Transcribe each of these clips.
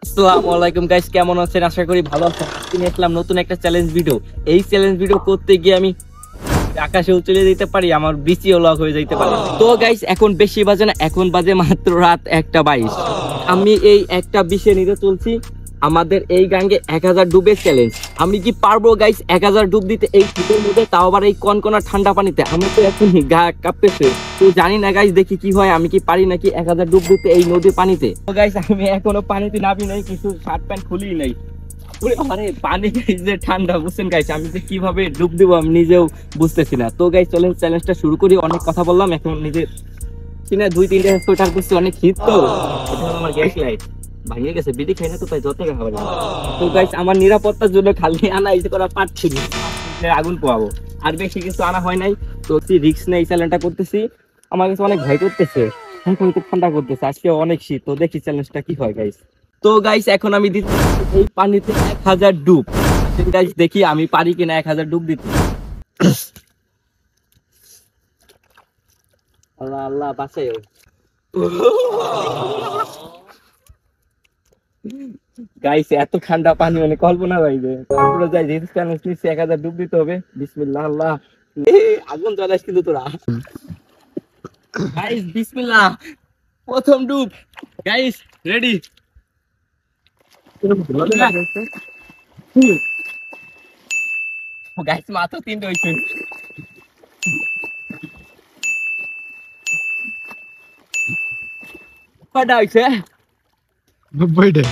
আসসালামু আলাইকুম গাইস, কেমন আছেন? আশা করি ভালো আছেন। আজকে নিয়ে আসলাম নতুন একটা চ্যালেঞ্জ ভিডিও। এই চ্যালেঞ্জ ভিডিও করতে গিয়ে আমি আকাশেও চলে যেতে পারি, আমার বিচিও লক হয়ে যাইতে পারে। তো গাইস, এখন বেশি বাজে না, এখন বাজে মাত্র রাত 1:22। আমি এই 1:20 নিতে চলছি আমাদের এই গাঙ্গে 1000 ডুবের চ্যালেঞ্জ। আমি কি পারবো গাইস 1000 ডুব দিতে এই শীতের মধ্যে, তাও আবার এই কনকনা ঠান্ডা পানিতে? আমি তো এখন গা কাঁপতেছে, তো জানি না গাইস, দেখি কি হয়। আমি কি পারি নাকি 1000 ডুব দিতে এই নদীর পানিতে? তো গাইস, আমি এখনো পানিতে নামি নাই, কিছু শার্ট প্যান্ট খুলি নাই। আরে পানি যে ঠান্ডা, বুঝছেন গাইস, আমি যে কিভাবে ডুব দিব আমি নিজেও বুঝতেছি না। তো গাইস চলেন চ্যালেঞ্জটা শুরু করি। অনেক কথা বললাম, এখন নিজে কিনা 2-3টা সোয়েটার করছি, অনেক শীত তো। এটা হলো আমার গ্যাস লাইট, ভাঙিয়ে গেছে, বিড়ি খাই না তো, তাই যত্ন রাখা পারি। তো গাইস, আমার নিরাপত্তার জন্য খালি আনা ইসে করা পারছি না, আগুন পোয়াবো, আর বেশি কিছু আনা হয় নাই। তো রিস্ক নেই, চ্যালেঞ্জটা করতেছি। আমার কাছে অনেক ভয় করতেছে, এখন খুব ঠান্ডা করতেছে, আজকে অনেক শীত। তো দেখি চ্যালেঞ্জটা কি হয় গাইস। তো গাইস, এখন আমি দিচ্ছি এই পানিতে 1000 ডুব। গাইস দেখি আমি পারি কিনা 1000 ডুব দিতে। আল্লাহ আল্লাহ বাঁচাই। গাইস এত ঠান্ডা পানি মানে কল্পনা বাইরে। তারপরে যাই যেহেতু চ্যালেঞ্জ নিচ্ছি 1000 ডুব দিতে হবে। বিসমিল্লাহ। আল্লাহ, আগুন জ্বালাস কিন্তু তোরা। গাইস বিসমিল্লাহ, প্রথম ডুব। Guys ready? গাইস মাত্র 3টে হইছে। কয়টা হইছে? 90টা।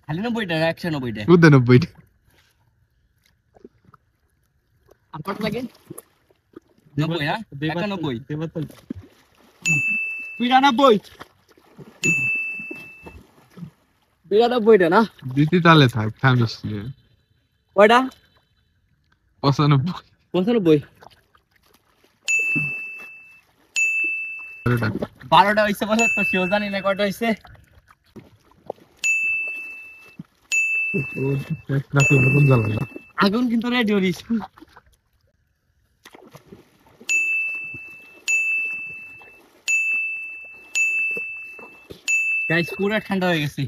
খালি 90টা না 190টা? 90টা। আর কত লাগে? 90 না 91? 92টা না? দিতে তালে থাক, থামিস না। কয়টা? 95। 95। 12টা হইছে বলে তো কেউ জানি না কয়টা হইছে। আগুন কিন্তু রেডি হইস। গাইস পুরো ঠান্ডা হয়ে গেছে।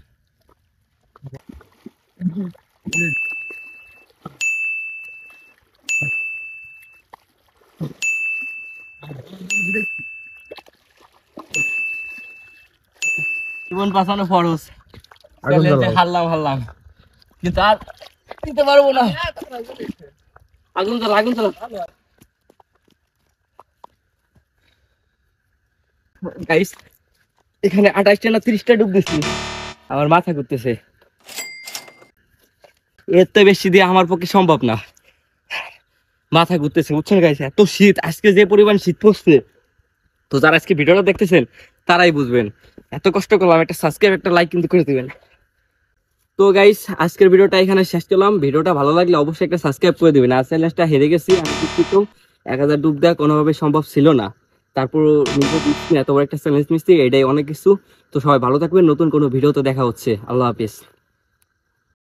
জীবন বাঁচানো ফরজ। হারলাম কিন্তু আর দিতে পারবো না। আগুন জ্বালা। গাইস এখানে 28টা না 30টা ডুব দিচ্ছি, আমার মাথা ঘুরতেছে। এর তো বেশি দিয়ে আমার পক্ষে সম্ভব না, মাথা ঘুরতেছে, বুঝছেন গাইস? এত শীত, আজকে যে পরিমাণ শীত পড়ছে, তো যারা আজকে ভিডিওটা দেখতেছেন তারাই বুঝবেন। এত কষ্ট করলাম, একটা সাবস্ক্রাইব একটা লাইক কিন্তু করে দিবেন। তো গাইস আজকের ভিডিওটা এখানে শেষ করলাম। ভিডিওটা ভালো লাগলে অবশ্যই একটা সাবস্ক্রাইব করে দিবেন। আর চ্যালেঞ্জটা হেরে গেছি আমি, কিন্তু 1000 ডুব দেওয়া কোনোভাবে সম্ভব ছিল না। তারপর নিজে দিচ্ছি, এত বড় একটা চ্যালেঞ্জ নিচ্ছি, এটাই অনেক কিছু। তো সবাই ভালো থাকবেন, নতুন কোনো ভিডিওতে দেখা হচ্ছে। আল্লাহ হাফিজ।